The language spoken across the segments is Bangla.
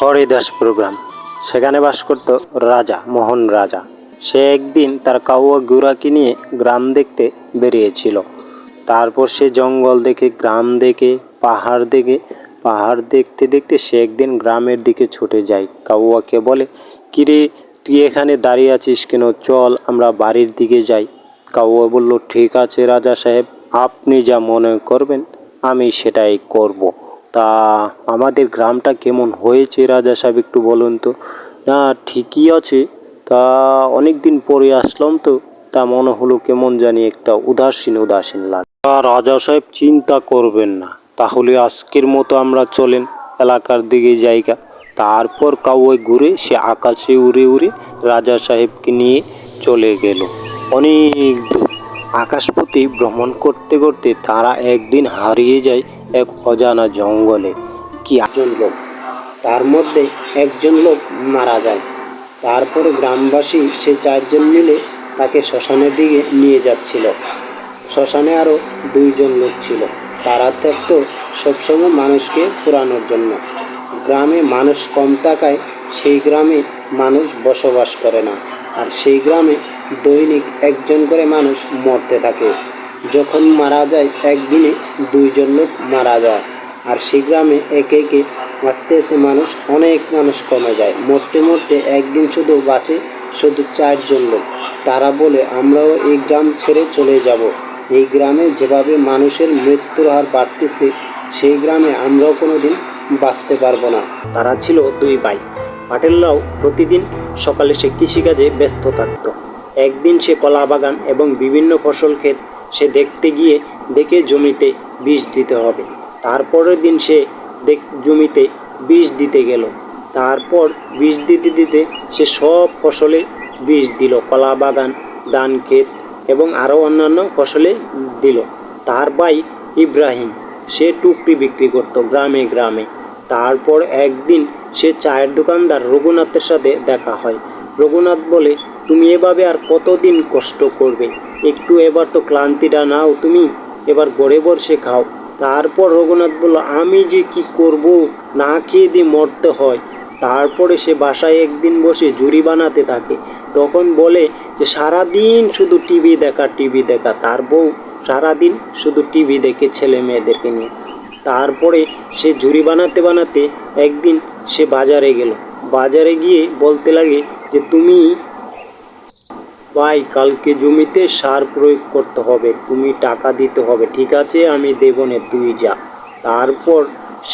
হরিদাসপুর গ্রাম। সেখানে বাস করত রাজা, মোহন রাজা। সে একদিন তার কাউয়া ঘোড়াকে নিয়ে গ্রাম দেখতে বেরিয়েছিল। তারপর সে জঙ্গল দেখে, গ্রাম দেখে, পাহাড় দেখতে দেখতে সে একদিন গ্রামের দিকে ছুটে যায়। কাউয়াকে বলে, কিরে তুই এখানে দাঁড়িয়ে আছিস কেন? চল আমরা বাড়ির দিকে যাই। কাউয়া বলল, ঠিক আছে রাজা সাহেব, আপনি যা মনে করবেন আমি সেটাই করব। তা আমাদের গ্রামটা কেমন হয়েছে রাজা সাহেব, একটু বলুন তো। না, ঠিকই আছে। তা অনেক দিন পরে আসলাম তো, তা মনে হলো কেমন জানি একটা উদাসীন লাগে। তা রাজা সাহেব চিন্তা করবেন না, তাহলে আজকের মতো আমরা চলেন এলাকার দিকে জায়গা। তারপর কাউয় ঘুরে সে আকাশে উড়ে উড়ে রাজা সাহেবকে নিয়ে চলে গেল অনেক দূর। আকাশপথে ভ্রমণ করতে করতে তারা একদিন হারিয়ে যায় এক অজানা জঙ্গলে। কি একজন লোক, তার মধ্যে একজন লোক মারা যায়। তারপরে গ্রামবাসী সে চারজন মিলে তাকে শ্মশানের দিকে নিয়ে যাচ্ছিল। শ্মশানে আরও দুইজন লোক ছিল, তারা থাকতো সবসময় মানুষকে পোড়ানোর জন্য। গ্রামে মানুষ কম থাকায় সেই গ্রামে মানুষ বসবাস করে না, আর সেই গ্রামে দৈনিক একজন করে মানুষ মরতে থাকে। যখন মারা যায় একদিনে দুইজন লোক মারা যায়, আর সেই গ্রামে একে একে আস্তে আস্তে অনেক মানুষ কমে যায়। মরতে মরতে একদিন শুধু বাঁচে শুধু চারজন লোক। তারা বলে, আমরাও এই গ্রাম ছেড়ে চলে যাব। এই গ্রামে যেভাবে মানুষের মৃত্যুর হার বাড়তেছে, সেই গ্রামে আমরাও কোনোদিন বাঁচতে পারবো না। তারা ছিল দুই ভাই। পাটেলরাও প্রতিদিন সকালে সে কৃষিকাজে ব্যস্ত থাকত। একদিন সে কলা বাগান এবং বিভিন্ন ফসল ক্ষেত সে দেখতে গিয়ে দেখে জমিতে বীজ দিতে হবে। তারপরের দিন সে জমিতে বীজ দিতে গেল। তারপর বীজ দিতে দিতে সে সব ফসলে বীজ দিল, কলা বাগান, ধান ক্ষেত এবং আরও অন্যান্য ফসলে দিল। তার ভাই ইব্রাহিম সে টুকরি বিক্রি করত গ্রামে গ্রামে। তারপর একদিন সে চায়ের দোকানদার রঘুনাথের সাথে দেখা হয়। রঘুনাথ বলে, তুমি এভাবে আর কতদিন কষ্ট করবে? একটু এবার তো ক্লান্তিটা নাও, তুমি এবার গড়ে বসে খাও। তারপর রঘুনাথ বলল, আমি যে কি করব, না খেয়ে দিয়ে মরতে হয়। তারপরে সে বাসায় একদিন বসে ঝুড়ি বানাতে থাকে। তখন বলে যে সারাদিন শুধু টিভি দেখা। তার বউ সারাদিন শুধু টিভি দেখে ছেলে মেয়েদেরকে নিয়ে। তারপরে সে ঝুড়ি বানাতে বানাতে একদিন সে বাজারে গেল। বাজারে গিয়ে বলতে লাগে যে, তুমি ভাই কালকে জমিতে সার প্রয়োগ করতে হবে, তুমি টাকা দিতে হবে। ঠিক আছে, আমি দেব না, তুই যা। তারপর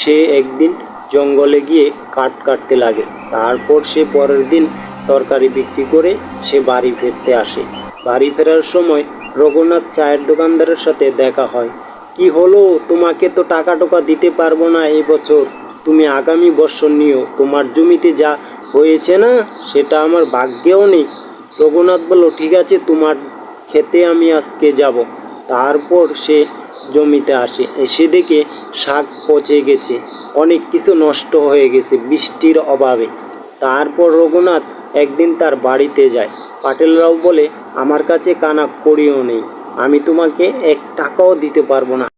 সে একদিন জঙ্গলে গিয়ে কাঠ কাটতে লাগে। তারপর সে পরের দিন তরকারি বিক্রি করে সে বাড়ি ফিরতে আসে। বাড়ি ফেরার সময় রঘুনাথ চায়ের দোকানদারের সাথে দেখা হয়। কি হলো, তোমাকে তো টাকা দিতে পারবো না এই বছর, তুমি আগামী বছর নিও। তোমার জমিতে যা হয়েছে না, সেটা আমার ভাগ্যেও নেই। রঘুনাথ বলল, ঠিক আছে, তোমার খেতে আমি আজকে যাব। তারপর সে জমিতে আসে, এসে দেখে শাক পচে গেছে, অনেক কিছু নষ্ট হয়ে গেছে বৃষ্টির অভাবে। তারপর রঘুনাথ একদিন তার বাড়িতে যায়। পাটেলরাও বলে, আমার কাছে কানা কড়িও নেই, আমি তোমাকে 1 টাকাও দিতে পারবো না।